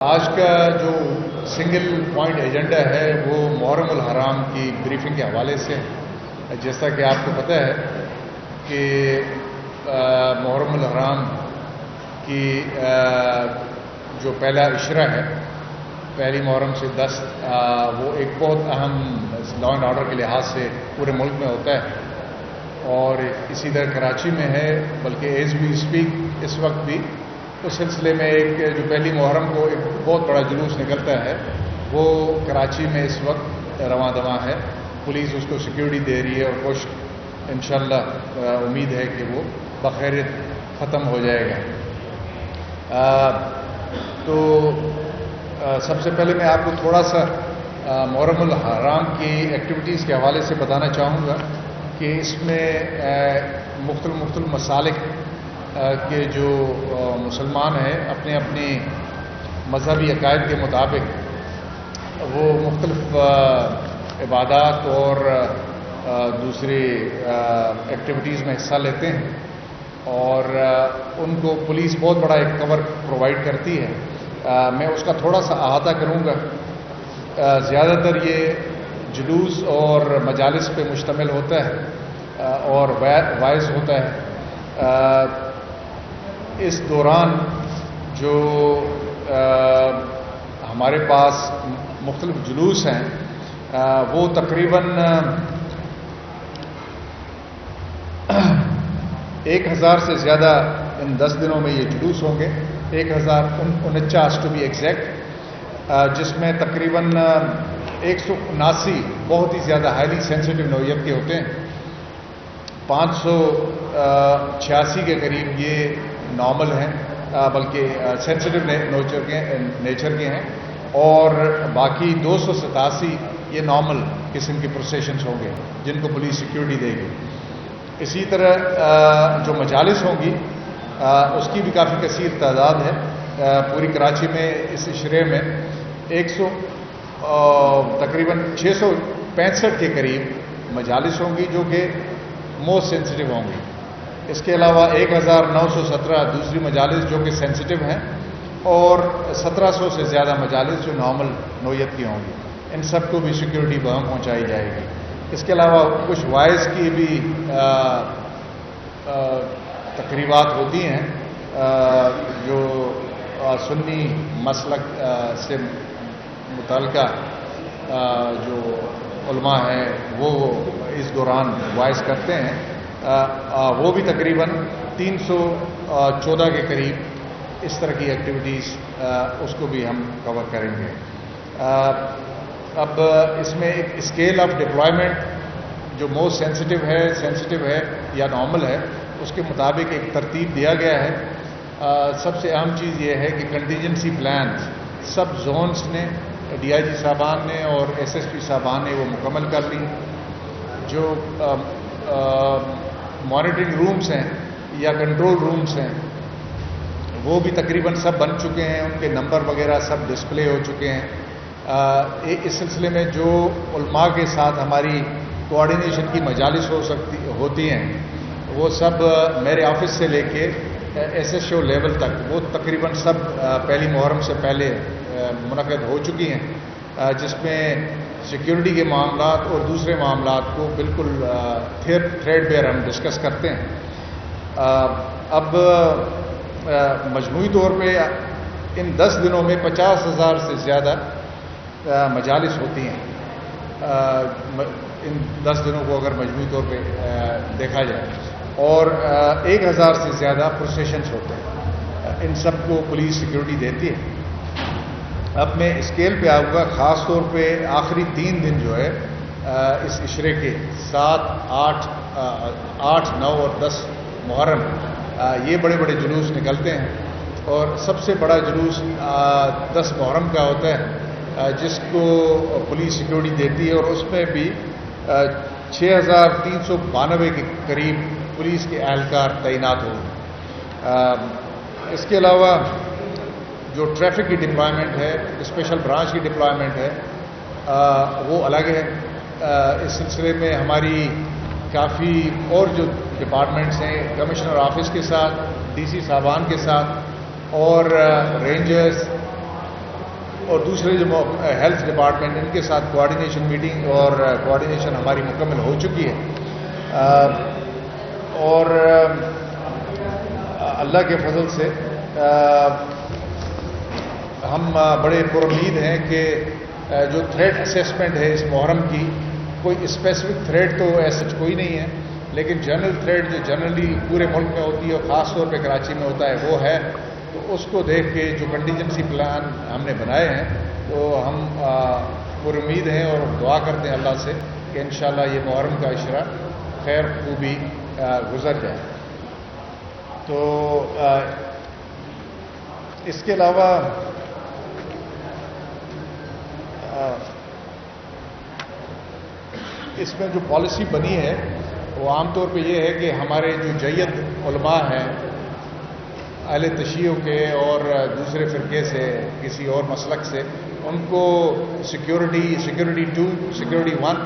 آج کا جو سنگل پوائنٹ ایجنڈا ہے وہ محرم الحرام کی بریفنگ کے حوالے سے ہے۔ جیسا کہ آپ کو پتہ ہے کہ محرم الحرام کی جو پہلا عشرہ ہے، پہلی محرم سے 10 وہ ایک بہت اہم لا اینڈ آرڈر کے لحاظ سے پورے ملک میں ہوتا ہے، اور اسی طرح کراچی میں ہے، بلکہ ایز وی اسپیک اس وقت بھی اس سلسلے میں ایک جو پہلی محرم کو ایک بہت بڑا جلوس نکلتا ہے، وہ کراچی میں اس وقت رواں دواں ہے۔ پولیس اس کو سیکیورٹی دے رہی ہے اور کوشش انشاءاللہ امید ہے کہ وہ بخیریت ختم ہو جائے گا۔ تو سب سے پہلے میں آپ کو تھوڑا سا محرم الحرام کی ایکٹیویٹیز کے حوالے سے بتانا چاہوں گا کہ اس میں مختلف مسالک کے جو مسلمان ہیں اپنے اپنی مذہبی عقائد کے مطابق وہ مختلف عبادات اور دوسری ایکٹیویٹیز میں حصہ لیتے ہیں، اور ان کو پولیس بہت بڑا ایک کور پرووائڈ کرتی ہے۔ میں اس کا تھوڑا سا احاطہ کروں گا۔ زیادہ تر یہ جلوس اور مجالس پہ مشتمل ہوتا ہے اور وائز ہوتا ہے۔ اس دوران جو ہمارے پاس مختلف جلوس ہیں وہ تقریباً 1000 سے زیادہ ان 10 دنوں میں یہ جلوس ہوں گے، 1049 ٹو بی ایگزیکٹ، جس میں تقریباً 179 بہت ہی زیادہ ہائیلی سینسٹیو نوعیت کے ہوتے ہیں، 586 کے قریب یہ نارمل ہیں، بلکہ سینسٹیو نیچر کے ہیں، اور باقی 287 یہ نارمل قسم کی پروسیشنز ہوں گے جن کو پولیس سیکیورٹی دے گی۔ اسی طرح جو مجالس ہوں گی اس کی بھی کافی کثیر تعداد ہے۔ پوری کراچی میں اس عشرے میں تقریباً 665 کے قریب مجالس ہوں گی جو کہ موسٹ سینسٹیو ہوں گی۔ اس کے علاوہ 1917 دوسری مجالس جو کہ سینسٹیو ہیں، اور 1700 سے زیادہ مجالس جو نارمل نوعیت کی ہوں گی۔ ان سب کو بھی سیکیورٹی وہاں پہنچائی جائے گی۔ اس کے علاوہ کچھ وائز کی بھی تقریبات ہوتی ہیں جو سنی مسلک سے متعلقہ جو علماء ہیں وہ اس دوران وائز کرتے ہیں، وہ بھی تقریباً 314 کے قریب اس طرح کی ایکٹیویٹیز اس کو بھی ہم کور کریں گے۔ اب اس میں ایک اسکیل آف ڈپلائمنٹ جو موسٹ سینسٹیو ہے یا نارمل ہے، اس کے مطابق ایک ترتیب دیا گیا ہے۔ سب سے اہم چیز یہ ہے کہ کنٹینجنسی پلانز سب زونز نے، ڈی آئی جی صاحبان نے اور ایس ایس پی صاحبان نے وہ مکمل کر لی۔ جو مانیٹرنگ رومز ہیں یا کنٹرول رومز ہیں وہ بھی تقریباً سب بن چکے ہیں، ان کے نمبر وغیرہ سب ڈسپلے ہو چکے ہیں۔ اس سلسلے میں جو علماء کے ساتھ ہماری کوآرڈینیشن کی مجالس ہوتی ہیں وہ سب میرے آفس سے لے کے ایس ایس او لیول تک وہ تقریباً سب پہلی محرم سے پہلے منعقد ہو چکی ہیں، جس میں سیکیورٹی کے معاملات اور دوسرے معاملات کو بالکل تھریڈ بیئر ہم ڈسکس کرتے ہیں۔ اب مجموعی طور پہ ان 10 دنوں میں 50,000 سے زیادہ مجالس ہوتی ہیں۔ ان 10 دنوں کو اگر مجموعی طور پہ دیکھا جائے، اور 1000 سے زیادہ پروسیشنز ہوتے ہیں۔ ان سب کو پولیس سیکیورٹی دیتی ہے۔ اب میں اسکیل پہ آؤں گا، خاص طور پہ آخری 3 دن جو ہے اس عشرے کے 7، 8، 9 اور 10 محرم، یہ بڑے بڑے جلوس نکلتے ہیں، اور سب سے بڑا جلوس 10 محرم کا ہوتا ہے جس کو پولیس سیکیورٹی دیتی ہے، اور اس میں بھی 6392 کے قریب پولیس کے اہلکار تعینات ہوں۔ اس کے علاوہ جو ٹریفک کی ڈپلائمنٹ ہے، اسپیشل برانچ کی ڈپلائمنٹ ہے، وہ الگ ہے۔ اس سلسلے میں ہماری کافی اور جو ڈپارٹمنٹس ہیں، کمشنر آفس کے ساتھ، ڈی سی صاحبان کے ساتھ، اور رینجرز اور دوسرے جو ہیلتھ ڈپارٹمنٹ ان کے ساتھ کوآرڈینیشن میٹنگ اور کوآرڈینیشن ہماری مکمل ہو چکی ہے، اور اللہ کے فضل سے ہم بڑے پر امید ہیں کہ جو تھریٹ اسیسمنٹ ہے اس محرم کی، کوئی اسپیسیفک تھریٹ تو ایسا کوئی نہیں ہے، لیکن جنرل تھریٹ جو جنرلی پورے ملک میں ہوتی ہے اور خاص طور پہ کراچی میں ہوتا ہے وہ ہے. تو اس کو دیکھ کے جو کنٹینجنسی پلان ہم نے بنائے ہیں تو ہم پر امید ہیں اور دعا کرتے ہیں اللہ سے کہ انشاءاللہ یہ محرم کا عشرہ خیر خوبی گزر جائے. تو اس کے علاوہ اس میں جو پالیسی بنی ہے وہ عام طور پہ یہ ہے کہ ہمارے جو جید علماء ہیں اہل تشیع کے اور دوسرے فرقے سے کسی اور مسلک سے، ان کو سیکیورٹی 2 سیکیورٹی 1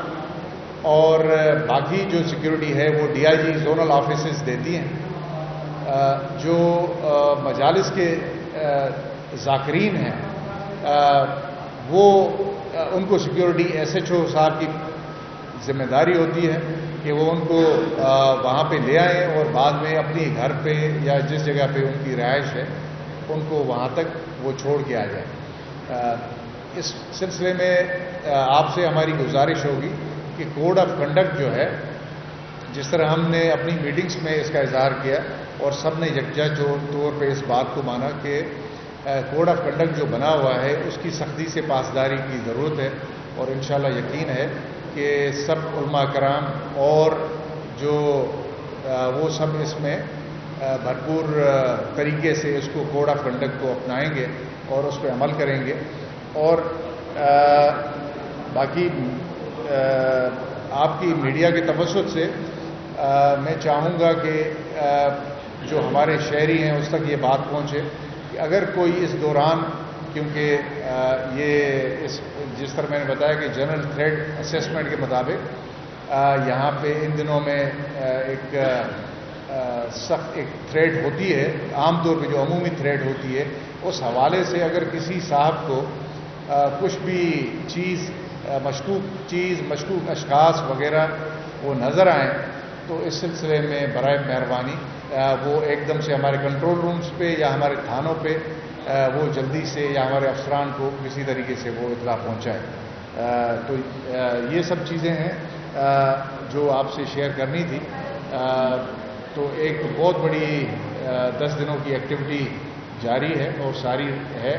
اور باقی جو سیکیورٹی ہے وہ DIG زونل آفیسز دیتی ہیں. جو مجالس کے ذاکرین ہیں وہ ان کو سیکیورٹی SHO صاحب کی ذمہ داری ہوتی ہے کہ وہ ان کو وہاں پہ لے آئیں اور بعد میں اپنی گھر پہ یا جس جگہ پہ ان کی رہائش ہے ان کو وہاں تک وہ چھوڑ کے آ جائیں. اس سلسلے میں آپ سے ہماری گزارش ہوگی کہ کوڈ آف کنڈکٹ جو ہے، جس طرح ہم نے اپنی میٹنگز میں اس کا اظہار کیا اور سب نے یکجا طور پہ اس بات کو مانا کہ کوڈ آف کنڈکٹ جو بنا ہوا ہے اس کی سختی سے پاسداری کی ضرورت ہے، اور انشاءاللہ یقین ہے کہ سب علماء کرام اور جو وہ سب اس میں بھرپور طریقے سے اس کو کوڈ آف کنڈکٹ کو اپنائیں گے اور اس پہ عمل کریں گے. اور باقی آپ کی میڈیا کے توسط سے میں چاہوں گا کہ جو ہمارے شہری ہیں اس تک یہ بات پہنچے کہ اگر کوئی اس دوران، کیونکہ یہ جس طرح میں نے بتایا کہ جنرل تھریٹ اسیسمنٹ کے مطابق یہاں پہ ان دنوں میں ایک سخت ایک تھریٹ ہوتی ہے، عام طور پہ جو عمومی تھریٹ ہوتی ہے، اس حوالے سے اگر کسی صاحب کو کچھ بھی چیز مشکوک اشخاص وغیرہ وہ نظر آئیں تو اس سلسلے میں برائے مہربانی وہ ایک دم سے ہمارے کنٹرول رومز پہ یا ہمارے تھانوں پہ وہ جلدی سے یا ہمارے افسران کو کسی طریقے سے وہ اطلاع پہنچائے. تو یہ سب چیزیں ہیں جو آپ سے شیئر کرنی تھی. تو ایک بہت بڑی 10 دنوں کی ایکٹیویٹی جاری ہے اور ساری ہے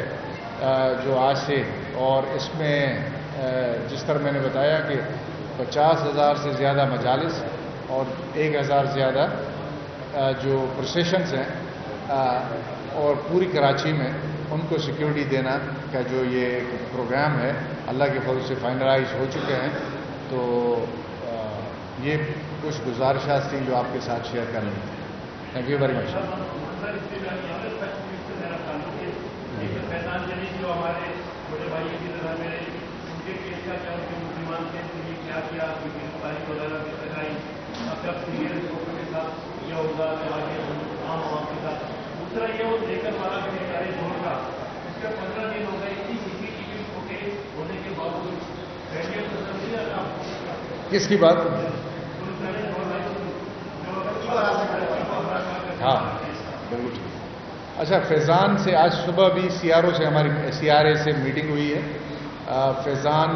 جو آج سے، اور اس میں جس طرح میں نے بتایا کہ 50,000 سے زیادہ مجالس اور 1,000 زیادہ جو پروسیشنز ہیں اور پوری کراچی میں ان کو سیکیورٹی دینا کا جو یہ پروگرام ہے اللہ کے فضل سے فائنلائز ہو چکے ہیں. تو یہ کچھ گزارشات تھیں جو آپ کے ساتھ شیئر کرنی تھی. Thank you very much. کس کی بات؟ ہاں بالکل ٹھیک. اچھا، فیضان سے آج صبح بھی CRO سے ہماری CRA سے میٹنگ ہوئی ہے. فیضان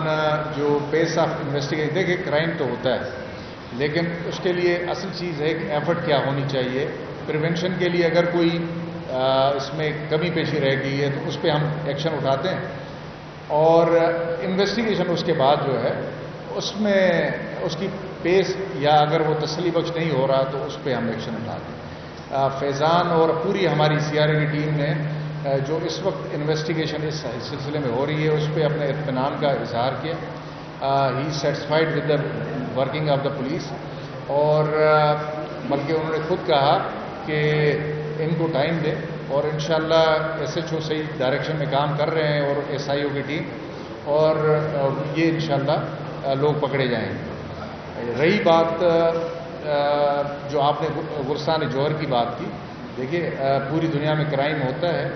جو پیس آف انویسٹیگیشن، دیکھیں کرائم تو ہوتا ہے لیکن اس کے لیے اصل چیز ہے کہ ایفرٹ کیا ہونی چاہیے. پریونشن کے لیے اگر کوئی اس میں کمی پیشی رہ گئی ہے تو اس پہ ہم ایکشن اٹھاتے ہیں، اور انویسٹیگیشن اس کے بعد جو ہے اس میں اس کی پیس یا اگر وہ تسلی بخش نہیں ہو رہا تو اس پہ ہم ایکشن اٹھاتے ہیں. فیضان اور پوری ہماری CRA کی ٹیم نے جو اس وقت انویسٹیگیشن اس سلسلے میں ہو رہی ہے اس پہ اپنے اطمینان کا اظہار کیا. He satisfied with the working of the police, اور بلکہ انہوں نے خود کہا کہ ان کو ٹائم دیں اور انشاءاللہ SHO صحیح ڈائریکشن میں کام کر رہے ہیں اور SIO کی ٹیم، اور یہ انشاءاللہ لوگ پکڑے جائیں گے. رہی بات جو آپ نے غرسان جوہر کی بات کی، دیکھیے پوری دنیا میں کرائم ہوتا ہے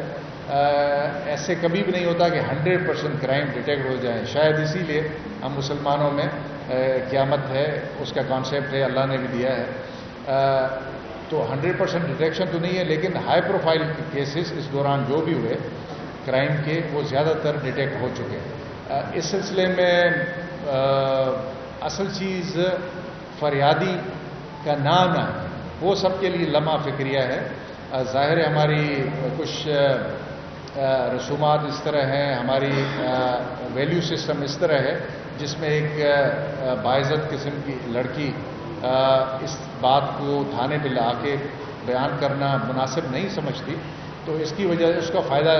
ایسے کبھی بھی نہیں ہوتا کہ 100% کرائم ڈیٹیکٹ ہو جائیں. شاید اسی لیے ہم مسلمانوں میں قیامت ہے اس کا کانسیپٹ ہے، اللہ نے بھی دیا ہے. تو 100% ڈیٹیکشن تو نہیں ہے، لیکن ہائی پروفائل کیسز اس دوران جو بھی ہوئے کرائم کے وہ زیادہ تر ڈیٹیکٹ ہو چکے. اس سلسلے میں اصل چیز فریادی کا نام ہے، وہ سب کے لیے لمحہ فکریہ ہے. ظاہر ہے ہماری کچھ رسومات اس طرح ہیں، ہماری ویلیو سسٹم اس طرح ہے جس میں ایک باعزت قسم کی لڑکی اس بات کو تھانے پہ لا کے بیان کرنا مناسب نہیں سمجھتی، تو اس کی وجہ سے اس کا فائدہ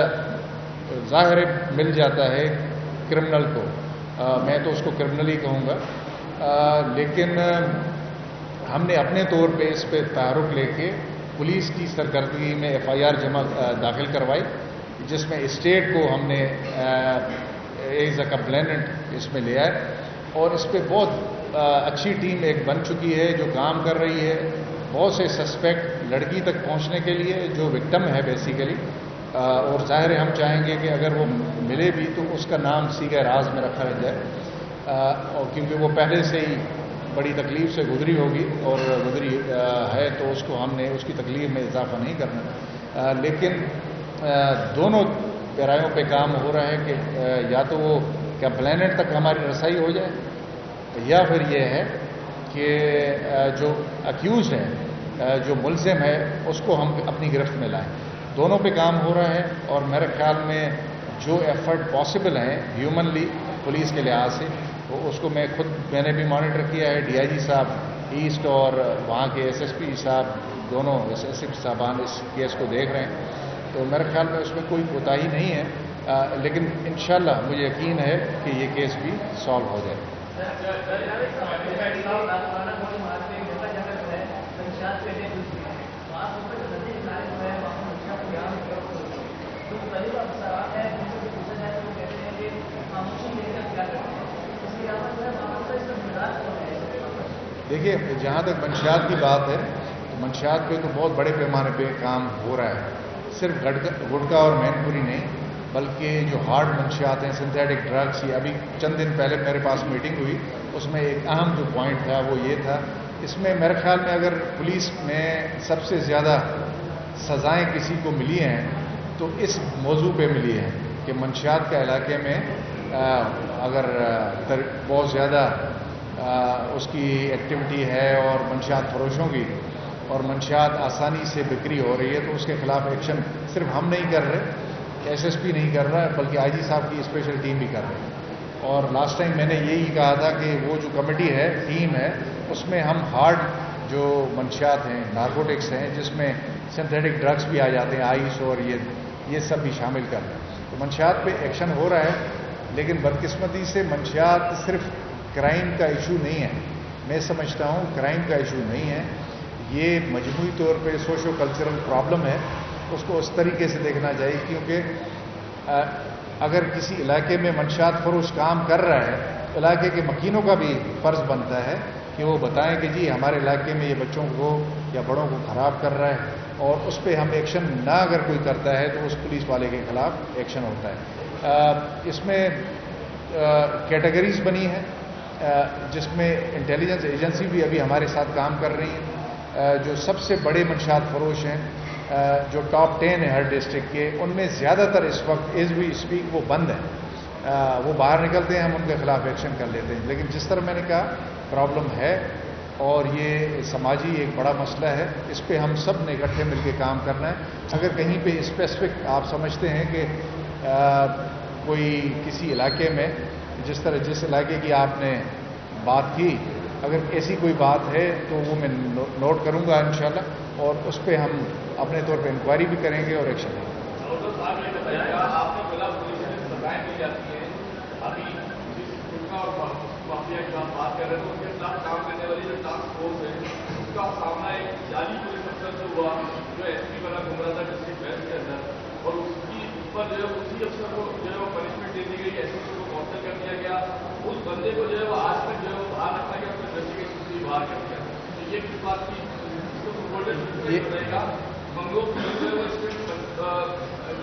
ظاہر مل جاتا ہے کرمنل کو. میں تو اس کو کرمنل ہی کہوں گا، لیکن ہم نے اپنے طور پہ اس پہ تحرک لے کے پولیس کی سرکردگی میں FIR داخل کروائی، جس میں اسٹیٹ کو ہم نے ایز اے کمپلیننٹ اس میں لیا ہے، اور اس پہ بہت اچھی ٹیم ایک بن چکی ہے جو کام کر رہی ہے. بہت سے سسپیکٹ لڑکی تک پہنچنے کے لیے جو وکٹم ہے بیسیکلی، اور ظاہر ہے ہم چاہیں گے کہ اگر وہ ملے بھی تو اس کا نام سیگہ راز میں رکھا جائے، اور کیونکہ وہ پہلے سے ہی بڑی تکلیف سے گزری ہوگی اور گزری ہے، تو اس کو ہم نے اس کی تکلیف میں اضافہ نہیں کرنا. لیکن دونوں پیرایوں پہ کام ہو رہا ہے کہ یا تو وہ کمپلیننٹ تک ہماری رسائی ہو جائے، یا پھر یہ ہے کہ جو اکیوز ہے، جو ملزم ہے، اس کو ہم اپنی گرفت میں لائیں. دونوں پہ کام ہو رہا ہے، اور میرے خیال میں جو ایفرٹ پاسبل ہیں ہیومنلی پولیس کے لحاظ سے، وہ اس کو میں نے بھی مانیٹر کیا ہے. DIG صاحب ایسٹ اور وہاں کے SSP صاحب دونوں SSP صاحبان اس کیس کو دیکھ رہے ہیں، تو میرے خیال میں اس میں کوئی کوتاہی نہیں ہے. لیکن انشاءاللہ مجھے یقین ہے کہ یہ کیس بھی سالو ہو جائے. دیکھیے، جہاں تک منشیات کی بات ہے تو منشیات پہ تو بہت بڑے پیمانے پہ کام ہو رہا ہے. صرف گٹکا اور مین پوری نہیں، بلکہ جو ہارڈ منشیات ہیں، سنتھیٹک ڈرگس. یہ ابھی چند دن پہلے میرے پاس میٹنگ ہوئی، اس میں ایک اہم جو پوائنٹ تھا وہ یہ تھا، اس میں میرے خیال میں اگر پولیس میں سب سے زیادہ سزائیں کسی کو ملی ہیں تو اس موضوع پہ ملی ہے کہ منشیات کے علاقے میں اگر بہت زیادہ اس کی ایکٹیویٹی ہے اور منشیات فروشوں کی، اور منشیات آسانی سے بکری ہو رہی ہے، تو اس کے خلاف ایکشن صرف ہم نہیں کر رہے، SSP نہیں کر رہا ہے، بلکہ IG صاحب کی اسپیشل ٹیم بھی کر رہی ہے. اور لاسٹ ٹائم میں نے یہی کہا تھا کہ وہ جو کمیٹی ہے، ٹیم ہے، اس میں ہم ہارڈ جو منشیات ہیں، نارکوٹکس ہیں، جس میں سنتھیٹک ڈرگس بھی آ جاتے ہیں، آئس اور یہ سب بھی شامل کر رہے ہیں. تو منشیات پہ ایکشن ہو رہا ہے، لیکن بدقسمتی سے منشیات صرف کرائم کا ایشو نہیں ہے. میں سمجھتا ہوں کرائم کا ایشو نہیں ہے، یہ مجموعی طور پہ سوشو کلچرل پرابلم ہے. اس کو اس طریقے سے دیکھنا چاہیے، کیونکہ اگر کسی علاقے میں منشیات فروش کام کر رہا ہے، علاقے کے مکینوں کا بھی فرض بنتا ہے کہ وہ بتائیں کہ جی ہمارے علاقے میں یہ بچوں کو یا بڑوں کو خراب کر رہا ہے، اور اس پہ ہم ایکشن نہ اگر کوئی کرتا ہے تو اس پولیس والے کے خلاف ایکشن ہوتا ہے. اس میں کیٹیگریز بنی ہیں جس میں انٹیلیجنس ایجنسی بھی ابھی ہمارے ساتھ کام کر رہی ہیں. جو سب سے بڑے منشیات فروش ہیں، جو ٹاپ 10 ہیں ہر ڈسٹرکٹ کے، ان میں زیادہ تر اس وقت ایز وی اسپیک وہ بند ہیں. وہ باہر نکلتے ہیں، ہم ان کے خلاف ایکشن کر لیتے ہیں. لیکن جس طرح میں نے کہا پرابلم ہے، اور یہ سماجی ایک بڑا مسئلہ ہے، اس پہ ہم سب نے اکٹھے مل کے کام کرنا ہے. اگر کہیں پہ اسپیسیفک آپ سمجھتے ہیں کہ کوئی کسی علاقے میں، جس علاقے کی آپ نے بات کی، اگر ایسی کوئی بات ہے تو وہ میں نوٹ کروں گا انشاءاللہ، اور اس پہ ہم اپنے طور پہ انکوائری بھی کریں گے اور ایکشن لیں گے. بات کر رہے ہیں، اس کے ساتھ کام کرنے والی جو ٹاسک فورس ہے، اس کا سامنا ایک جعلی پولیس افسر سے ہوا جو SP بنا گھوم رہا تھا ڈسٹرکٹ ویسٹ کے اندر، اور اس کی اوپر جو ہے اسی افسر کو جو ہے وہ پنشمنٹ دے دی گئی، SSP کو کاؤنسل کر دیا گیا. اس بندے کو جو ہے وہ آج تک جو ہے وہ باہر رکھا گیا، اپنے انویسٹیگیشن سے باہر کر دیا. تو یہ کس بات کی اس کو بتائے گا منگلور جو ہے وہ اس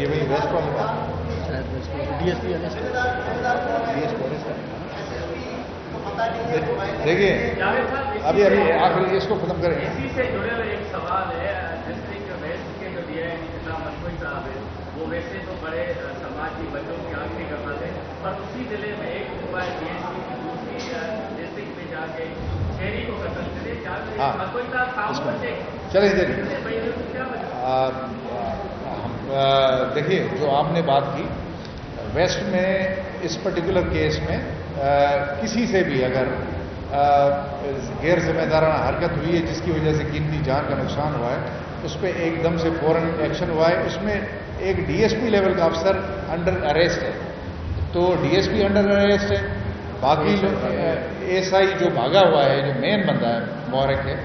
یہ وہی ویسٹ والا تھا دیکھیے ابھی آخری اس کو ختم کریں. اسی سے جڑے ہوئے ایک سوال ہے. ڈسٹرکٹ ویسٹ کے جو ڈی آئی انتظام مشہور صاحب ہے وہ ویسے تو بڑے سماجی بچوں کی آخری کرنا تھے پر اسی ضلع میں ایک ہوا ہے ڈی ایس پی کی دوسری ڈسٹرکٹ میں جا کے شہری کو قتل کرے چلیں دیکھیے جو آپ نے بات کی ویسٹ میں اس پرٹیکولر کیس میں کسی سے بھی اگر غیر ذمہ دارانہ حرکت ہوئی ہے جس کی وجہ سے قیمتی جان کا نقصان ہوا ہے اس پہ ایک دم سے فوراً ایکشن ہوا ہے. اس میں ایک ڈی ایس پی لیول کا افسر انڈر اریسٹ ہے تو D S P under arrest ہے. باقی ایس آئی جو بھاگا ہوا ہے جو مین بندہ ہے مورک ہے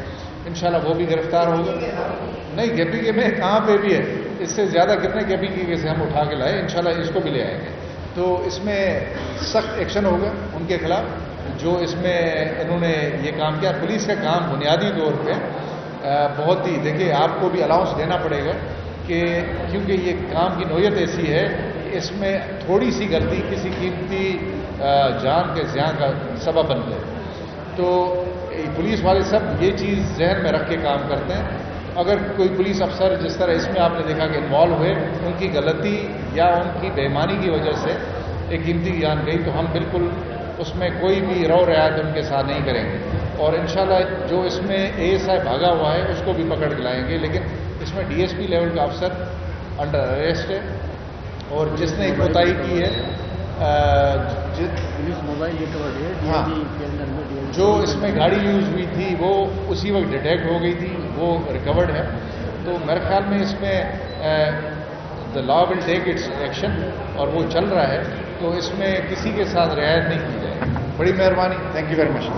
انشاءاللہ وہ بھی گرفتار ہوگا. نہیں گیپی کے میں کہاں پہ بھی ہے اس سے زیادہ کتنے گیپی کے سے ہم اٹھا کے لائے انشاءاللہ اس کو بھی لے آئیں گے. تو اس میں سخت ایکشن ہوگا ان کے خلاف جو اس میں انہوں نے یہ کام کیا. پولیس کا کام بنیادی طور پہ بہت ہی دیکھیے آپ کو بھی الاؤنس دینا پڑے گا کہ کیونکہ یہ کام کی نوعیت ایسی ہے کہ اس میں تھوڑی سی غلطی کسی قیمتی جان کے زیان کا سبب بن گئے. تو پولیس والے سب یہ چیز ذہن میں رکھ کے کام کرتے ہیں. اگر کوئی پولیس افسر جس طرح اس میں آپ نے دیکھا کہ انوالو ہوئے ان کی غلطی یا ان کی بے ایمانی کی وجہ سے ایک قیمتی جان گئی تو ہم بالکل اس میں کوئی بھی رو رعایت ان کے ساتھ نہیں کریں گے. اور انشاءاللہ جو اس میں اے ایس آئی بھاگا ہوا ہے اس کو بھی پکڑ کے لائیں گے. لیکن اس میں ڈی ایس پی لیول کا افسر انڈر اریسٹ ہے اور جس نے کوتاہی کی ہے ہاں جو اس میں گاڑی یوز ہوئی تھی وہ اسی وقت ڈیٹیکٹ ہو گئی تھی وہ ریکورڈ ہے. تو میرے خیال میں اس میں دا لا ول ٹیک اٹس ایکشن اور وہ چل رہا ہے. تو اس میں کسی کے ساتھ رعایت نہیں کی جائے. بڑی مہربانی. Thank you very much.